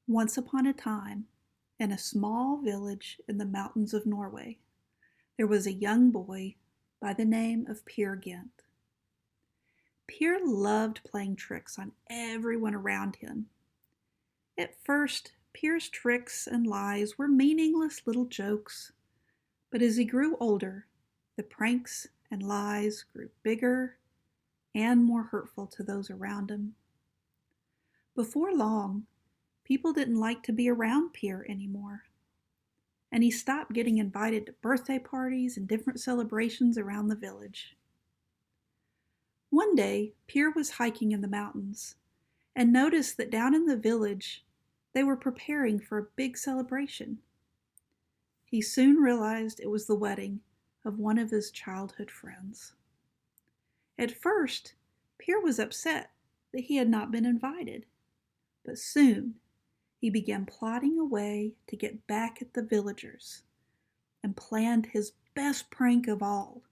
Once upon a time, in a small village in the mountains of Norway, there was a young boy by the name of Peer Gynt. Peer loved playing tricks on everyone around him. At first, Peer's tricks and lies were meaningless little jokes, but as he grew older, the pranks and lies grew bigger and more hurtful to those around him. Before long, people didn't like to be around Peer anymore, and he stopped getting invited to birthday parties and different celebrations around the village. One day, Peer was hiking in the mountains and noticed that down in the village they were preparing for a big celebration. He soon realized it was the wedding of one of his childhood friends. At first, Peer was upset that he had not been invited, but soon he began plotting a way to get back at the villagers and planned his best prank of all.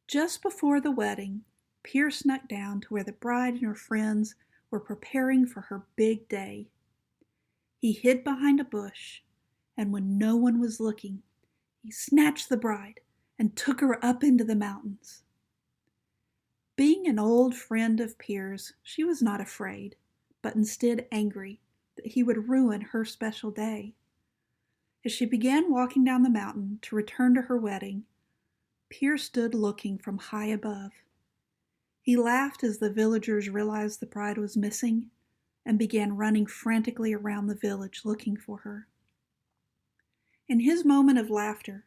Just before the wedding, Peer snuck down to where the bride and her friends were preparing for her big day. He hid behind a bush, and when no one was looking, he snatched the bride and took her up into the mountains. Being an old friend of Peer's, she was not afraid, but instead angry that he would ruin her special day. As she began walking down the mountain to return to her wedding, Peer stood looking from high above. He laughed as the villagers realized the bride was missing and began running frantically around the village looking for her. In his moment of laughter,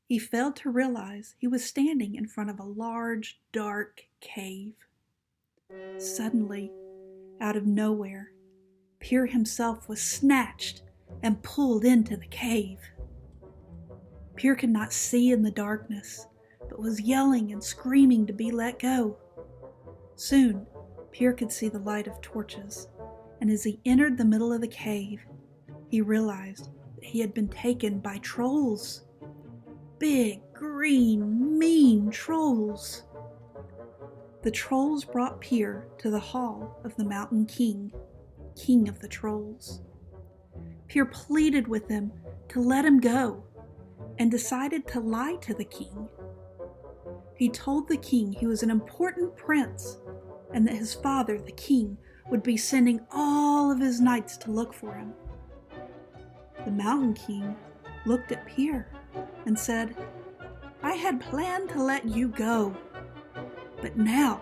he failed to realize he was standing in front of a large, dark cave. Suddenly, out of nowhere, Peer himself was snatched and pulled into the cave. Peer could not see in the darkness, but was yelling and screaming to be let go. Soon, Peer could see the light of torches, and as he entered the middle of the cave, he realized that he had been taken by trolls. Big, green, mean trolls. The trolls brought Peer to the hall of the Mountain King, King of the Trolls. Peer pleaded with them to let him go and decided to lie to the king. He told the king he was an important prince and that his father, the king, would be sending all of his knights to look for him. The Mountain King looked at Peer and said, "I had planned to let you go, but now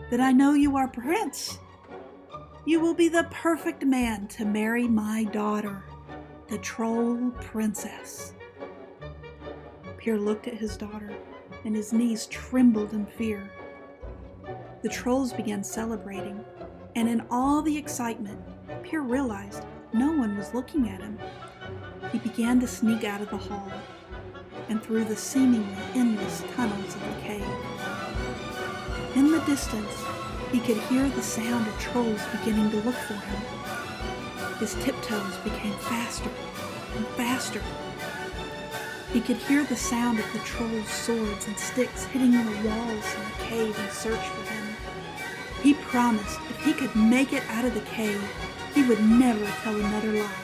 that I know you are prince, you will be the perfect man to marry my daughter, the troll princess." Peer looked at his daughter, and his knees trembled in fear. The trolls began celebrating, and in all the excitement, Peer realized no one was looking at him. He began to sneak out of the hall and through the seemingly endless tunnels of the cave. In the distance, he could hear the sound of trolls beginning to look for him. His tiptoes became faster and faster. He could hear the sound of the trolls' swords and sticks hitting the walls in the cave in search for him. He promised if he could make it out of the cave, he would never tell another lie.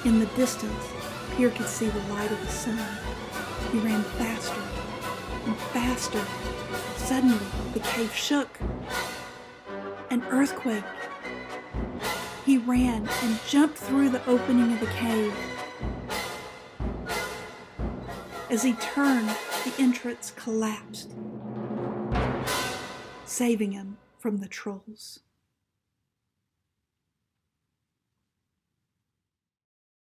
In the distance, Peer could see the light of the sun. He ran faster and faster. Suddenly, the cave shook. An earthquake. He ran and jumped through the opening of the cave. As he turned, the entrance collapsed, saving him from the trolls.